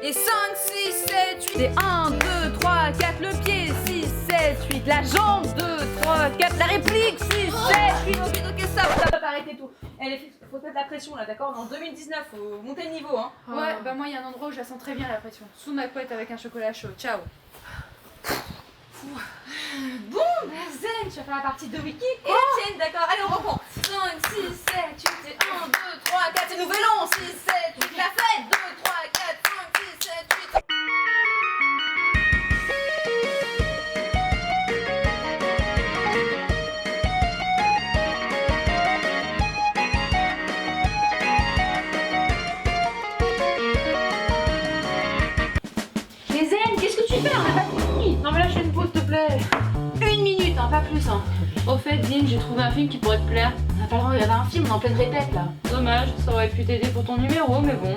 Et 5, 6, 7, 8. C'est 1, 2, 3, 4, le pied. 6, 7, 8, la jambe. 2, 3, 4, la réplique. 6, 7, 8. Ok, ça va pas arrêter tout. Faut mettre la pression là, d'accord? En 2019, faut monter le niveau, hein. Ouais, bah moi, il y a un endroit où je la sens très bien, la pression. Sous ma couette avec un chocolat chaud. Ciao. Bon, bah Zen, tu vas faire la partie de Wiki et la tienne, d'accord? Allez, on reprend. 5, 6, 7, 8, et 1, 2, 3, 4, c'est nouvel an. 6, 7, 8, la fête. 2, 3, 4, 5, 6, 7, 8. Mais Zen, qu'est-ce que tu fais? On n'a pas fini. Non mais là, je fais une pause, s'il te plaît. 1 minute, hein, pas plus. Hein. Au fait, Dean, j'ai trouvé un film qui pourrait te plaire. On n'a pas le droit de regarder un film, on est en pleine répète là. Dommage, ça aurait pu t'aider pour ton numéro, mais bon.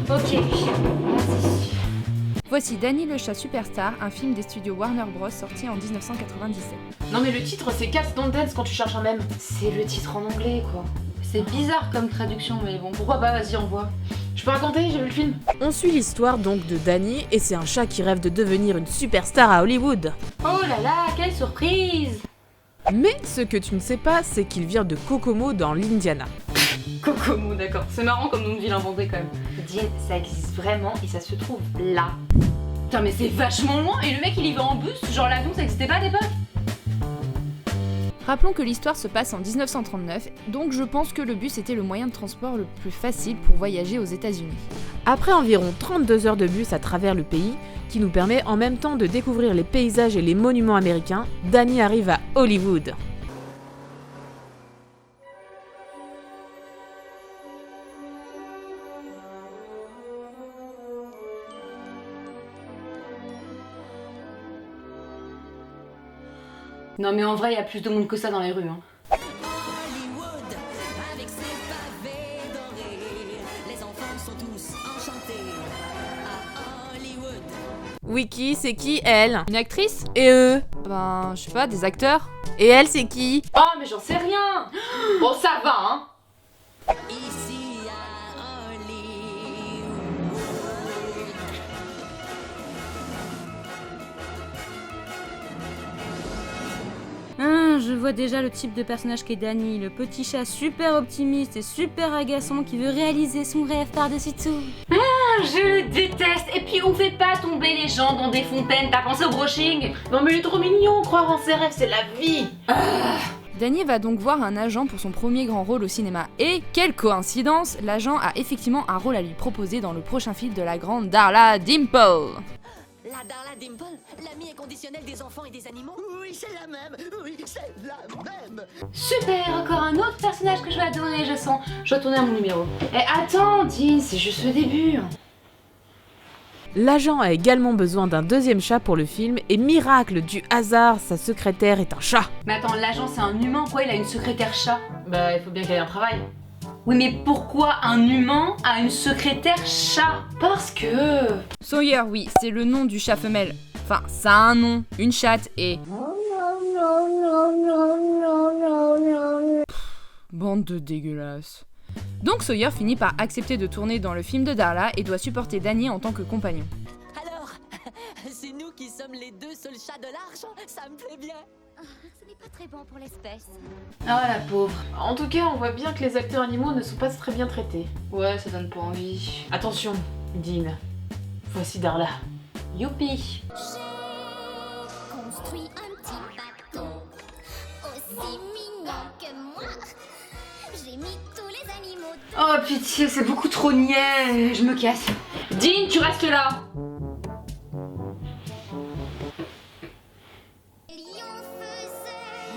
Ok, vas-y. Voici Danny le chat superstar, un film des studios Warner Bros sorti en 1997. Non mais le titre, c'est Cats Don't Dance quand tu cherches un mème. C'est le titre en anglais, quoi. C'est bizarre comme traduction, mais bon, pourquoi pas, vas-y, envoie. Je peux raconter, j'ai vu le film. On suit l'histoire donc de Danny et c'est un chat qui rêve de devenir une superstar à Hollywood. Oh là là, quelle surprise! Mais ce que tu ne sais pas, c'est qu'il vient de Kokomo dans l'Indiana. Kokomo, d'accord. C'est marrant comme nom de ville inventé quand même. Dean, ça existe vraiment et ça se trouve là. Putain, mais c'est vachement loin et le mec il y va en bus, genre l'avion ça existait pas à l'époque. Rappelons que l'histoire se passe en 1939, donc je pense que le bus était le moyen de transport le plus facile pour voyager aux États-Unis. Après environ 32 heures de bus à travers le pays, qui nous permet en même temps de découvrir les paysages et les monuments américains, Danny arrive à Hollywood. Non mais en vrai, il y a plus de monde que ça dans les rues. Hein. Hollywood, avec ses pavés dorés, les enfants sont tous enchantés. À Hollywood. Wiki, c'est qui elle? Une actrice? Et eux? Ben, je sais pas, des acteurs? Et elle, c'est qui? Oh mais j'en sais rien. Bon ça va hein. Ici à Hollywood. Je vois déjà le type de personnage qu'est Danny, le petit chat super optimiste et super agaçant qui veut réaliser son rêve par-dessus tout. Je le déteste. Et puis on fait pas tomber les gens dans des fontaines. T'as pensé au brushing? Non mais il est trop mignon. Croire en ses rêves, c'est la vie. Danny va donc voir un agent pour son premier grand rôle au cinéma. Et, quelle coïncidence, l'agent a effectivement un rôle à lui proposer dans le prochain film de la grande Darla Dimple. La Darla Dimple, l'amie inconditionnelle des enfants et des animaux. Oui, c'est la même. Oui, c'est la même. Super, encore un autre personnage que je vais adorer, je sens. Je dois tourner à mon numéro. Eh attends, Dean, c'est juste le début. L'agent a également besoin d'un deuxième chat pour le film et miracle du hasard, sa secrétaire est un chat. Mais attends, l'agent c'est un humain, quoi, il a une secrétaire chat. Bah, il faut bien qu'elle ait un travail. Oui, mais pourquoi un humain a une secrétaire chat? Parce que... Sawyer, oui, c'est le nom du chat femelle. Enfin, ça a un nom, une chatte et... Bande de dégueulasses. Donc Sawyer finit par accepter de tourner dans le film de Darla et doit supporter Danny en tant que compagnon. Alors, c'est nous qui sommes les deux seuls chats de l'arche. Ça me plaît bien. Ce n'est pas très bon pour l'espèce. Ah la pauvre. En tout cas, on voit bien que les acteurs animaux ne sont pas très bien traités. Ouais, ça donne pas envie. Attention, Dean. Voici Darla. Youpi. Construit un petit bateau aussi mignon que moi. J'ai mis tous les animaux. Oh pitié, c'est beaucoup trop niais. Je me casse. Dean, tu restes là. Les lions faisaient.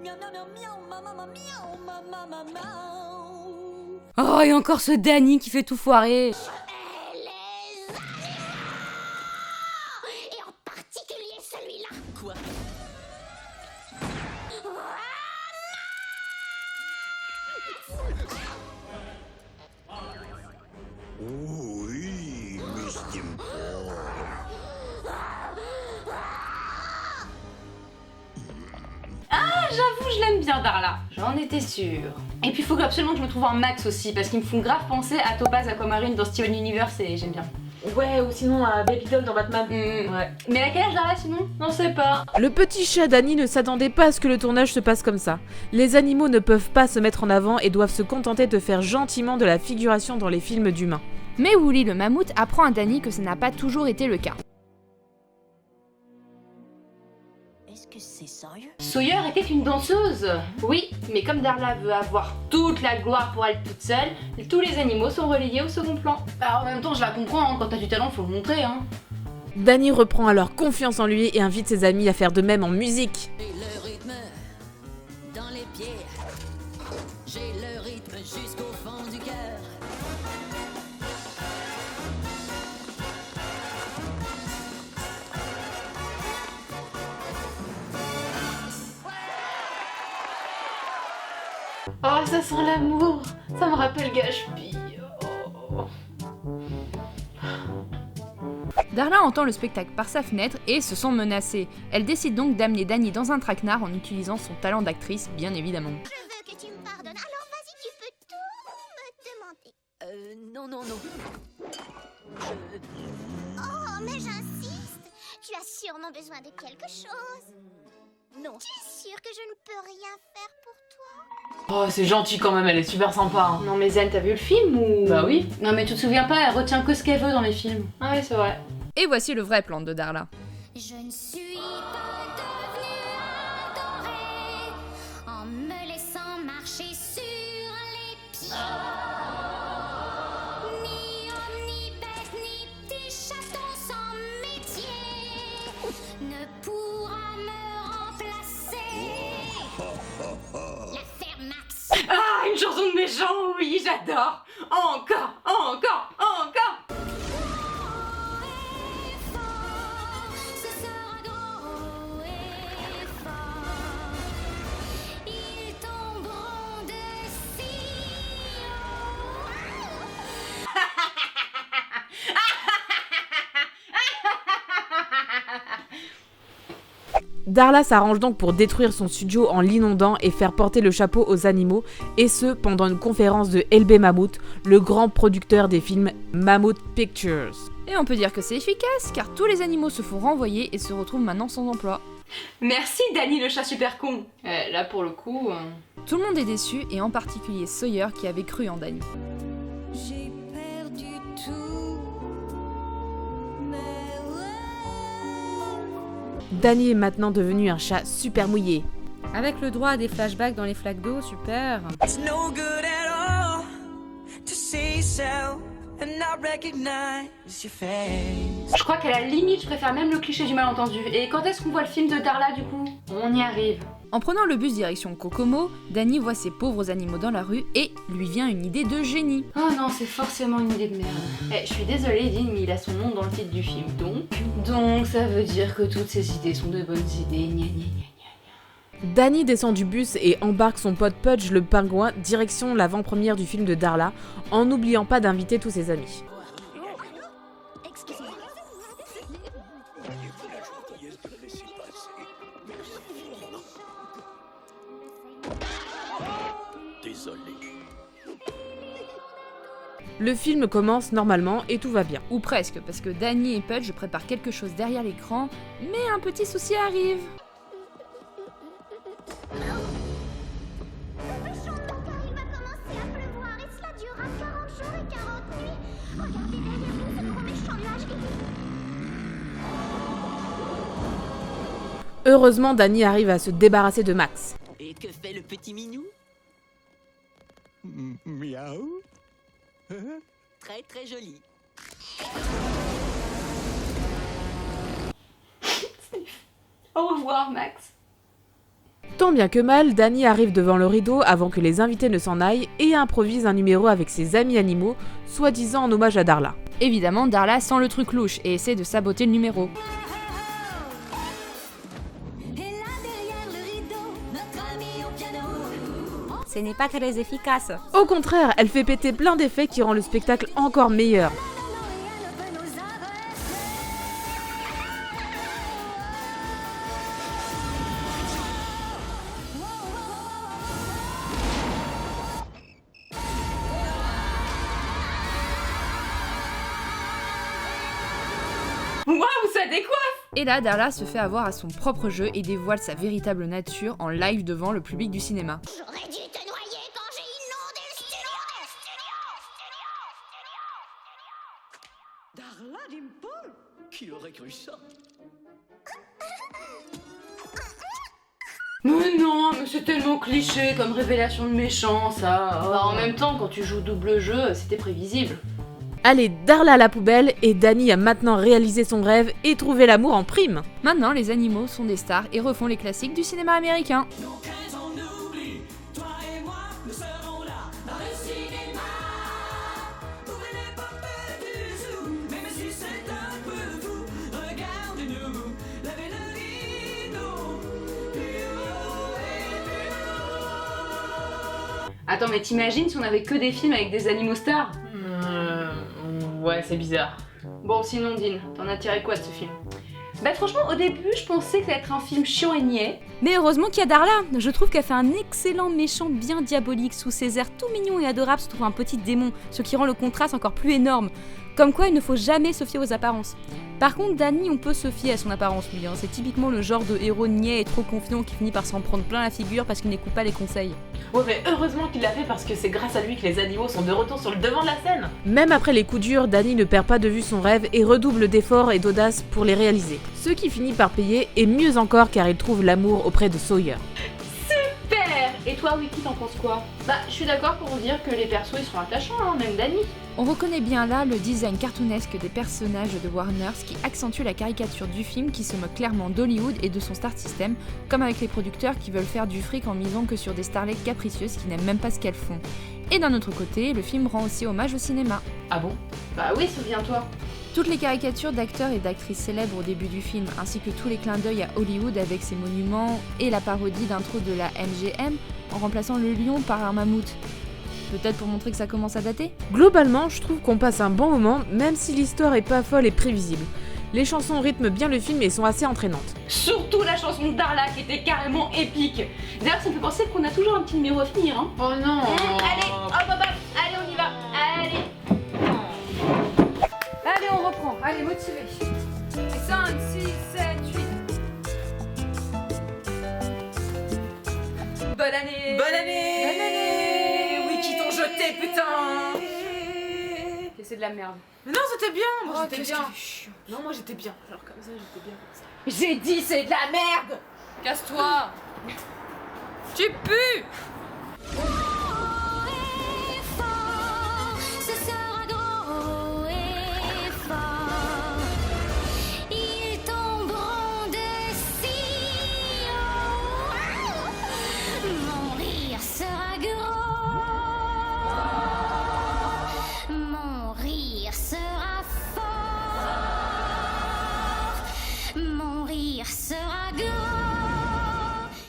Miaou, miaou, miaou, miaou, maman, miaou, maman, miaou. Oh, et encore ce Danny qui fait tout foirer. Et les animaux. Et en particulier celui-là. Quoi? Oui, Miss Dimple. J'avoue, je l'aime bien Darla, j'en étais sûre. Et puis il faut absolument que je me trouve un Max aussi, parce qu'ils me font grave penser à Topaz Aquamarine dans Steven Universe et j'aime bien. Ouais, ou sinon à Baby Doll dans Batman. Ouais. Mais à quel âge Darla sinon? On sait pas. Le petit chat d'Annie ne s'attendait pas à ce que le tournage se passe comme ça. Les animaux ne peuvent pas se mettre en avant et doivent se contenter de faire gentiment de la figuration dans les films d'humains. Mais Wooly le mammouth apprend à Danny que ça n'a pas toujours été le cas. Est-ce que c'est sérieux? Sawyer était une danseuse. Oui, mais comme Darla veut avoir toute la gloire pour elle toute seule, tous les animaux sont relégués au second plan. Alors en même temps, je la comprends, hein, quand t'as du talent, faut le montrer. Hein. Danny reprend alors confiance en lui et invite ses amis à faire de même en musique. J'ai le rythme dans les pieds. J'ai le rythme jusqu'au fond du cœur. Oh, ça sent l'amour. Ça me rappelle Gatsby. Oh. Darla entend le spectacle par sa fenêtre et se sent menacée. Elle décide donc d'amener Danny dans un traquenard en utilisant son talent d'actrice, bien évidemment. Je veux que tu me pardonnes, alors vas-y, tu peux tout me demander. Non. Oh, mais j'insiste. Tu as sûrement besoin de quelque chose. Non. Tu es sûr que je ne peux rien faire pour toi? Oh, c'est gentil quand même, elle est super sympa. Hein. Non mais Zen, t'as vu le film ou... Bah oui. Non mais tu te souviens pas, elle retient que ce qu'elle veut dans les films. Ah ouais, c'est vrai. Et voici le vrai plan de Darla. Je ne suis pas devenue adorée en me laissant marcher sur les pieds. Ni homme, ni bête, ni petit chaton sans métier ne pourra me remplacer. La ferme Max. Ah, une chanson de méchant, oui, j'adore. Encore. Ce sera gros et fort. Ils tomberont de si haut. Darla s'arrange donc pour détruire son studio en l'inondant et faire porter le chapeau aux animaux, et ce pendant une conférence de LB Mammoth, le grand producteur des films Mammoth Pictures. Et on peut dire que c'est efficace, car tous les animaux se font renvoyer et se retrouvent maintenant sans emploi. Merci Danny le chat super con. Là pour le coup... Tout le monde est déçu, et en particulier Sawyer qui avait cru en Danny. J'ai perdu tout, mais Danny est maintenant devenu un chat super mouillé. Avec le droit à des flashbacks dans les flaques d'eau, super. It's no good at all to see yourself and not recognize your face. Je crois qu'à la limite, je préfère même le cliché du malentendu. Et quand est-ce qu'on voit le film de Darla du coup? On y arrive. En prenant le bus direction Kokomo, Danny voit ces pauvres animaux dans la rue et lui vient une idée de génie. Oh non, c'est forcément une idée de merde. Je suis désolée, Dean, mais il a son nom dans le titre du film, donc ça veut dire que toutes ces idées sont de bonnes idées, gna gna gna. Danny descend du bus et embarque son pote Pudge le pingouin direction l'avant-première du film de Darla, en n'oubliant pas d'inviter tous ses amis. excusez-moi. Désolé. Le film commence normalement et tout va bien. Ou presque, parce que Danny et Pudge préparent quelque chose derrière l'écran, mais un petit souci arrive. Dépêchons-nous car il va commencer à pleuvoir et cela durera 40 jours et 40 nuits. Regardez derrière nous ce gros méchant nuage qui... Heureusement, Danny arrive à se débarrasser de Max. Et que fait le petit minou? Miaou. Très très joli. Au revoir Max. Tant bien que mal, Danny arrive devant le rideau avant que les invités ne s'en aillent et improvise un numéro avec ses amis animaux, soi-disant en hommage à Darla. Évidemment, Darla sent le truc louche et essaie de saboter le numéro. Et là derrière le rideau, notre ami au piano. Ce n'est pas très efficace. Au contraire, elle fait péter plein d'effets qui rend le spectacle encore meilleur. Waouh, ça décoiffe! Et là, Darla se fait avoir à son propre jeu et dévoile sa véritable nature en live devant le public du cinéma. J'aurais dû te noyer quand j'ai inondé le studio. Darla Dimple? Qui aurait cru ça? Mais non, mais c'est tellement cliché comme révélation de méchant, ça. Bah, en même temps, quand tu joues double jeu, c'était prévisible. Allez, Darla à la poubelle, et Dani a maintenant réalisé son rêve et trouvé l'amour en prime. Maintenant, les animaux sont des stars et refont les classiques du cinéma américain. Donc on oublie, toi et moi, nous serons là dans le cinéma. Ouvrez les portes du zoo, même si c'est un peu fou. Regarde-nous, la belle Rhino. Attends, mais t'imagines si on avait que des films avec des animaux stars? Ouais, c'est bizarre. Bon, sinon, Dean, t'en as tiré quoi de ce film? Bah franchement, au début, je pensais que ça allait être un film chiant et niais. Mais heureusement qu'il y a Darla. Je trouve qu'elle fait un excellent méchant bien diabolique. Sous ses airs tout mignons et adorables se trouve un petit démon, ce qui rend le contraste encore plus énorme. Comme quoi, il ne faut jamais se fier aux apparences. Par contre, Dani, on peut se fier à son apparence, lui. C'est typiquement le genre de héros niais et trop confiant qui finit par s'en prendre plein la figure parce qu'il n'écoute pas les conseils. Ouais, mais heureusement qu'il l'a fait parce que c'est grâce à lui que les animaux sont de retour sur le devant de la scène. Même après les coups durs, Dani ne perd pas de vue son rêve et redouble d'efforts et d'audace pour les réaliser. Ce qui finit par payer, et mieux encore car il trouve l'amour auprès de Sawyer. Super! Et toi, Wiki, t'en penses quoi? Bah, je suis d'accord pour dire que les persos, ils sont attachants, hein, même Dani. On reconnaît bien là le design cartoonesque des personnages de Warner, ce qui accentue la caricature du film qui se moque clairement d'Hollywood et de son star system, comme avec les producteurs qui veulent faire du fric en misant que sur des starlets capricieuses qui n'aiment même pas ce qu'elles font. Et d'un autre côté, le film rend aussi hommage au cinéma. Ah bon? Bah oui, souviens-toi. Toutes les caricatures d'acteurs et d'actrices célèbres au début du film, ainsi que tous les clins d'œil à Hollywood avec ses monuments et la parodie d'intro de la MGM en remplaçant le lion par un mammouth. Peut-être pour montrer que ça commence à dater? Globalement, je trouve qu'on passe un bon moment, même si l'histoire est pas folle et prévisible. Les chansons rythment bien le film et sont assez entraînantes. Surtout la chanson de Darla qui était carrément épique. D'ailleurs, ça me fait penser qu'on a toujours un petit numéro à finir, hein. Oh non! Allez, hop, hop, hop, allez, on y va. Allez. Allez, on reprend. Allez, motivé. 5, 6, 7, 8. Bonne année! Bonne année! Bonne année! Oui, qui t'ont jeté, putain! C'est de la merde. Mais non, c'était bien! Moi, j'étais qu'est-ce bien! que Non, moi, j'étais bien. Genre, comme ça, j'étais bien comme ça. J'ai dit c'est de la merde. Casse-toi! Tu pues!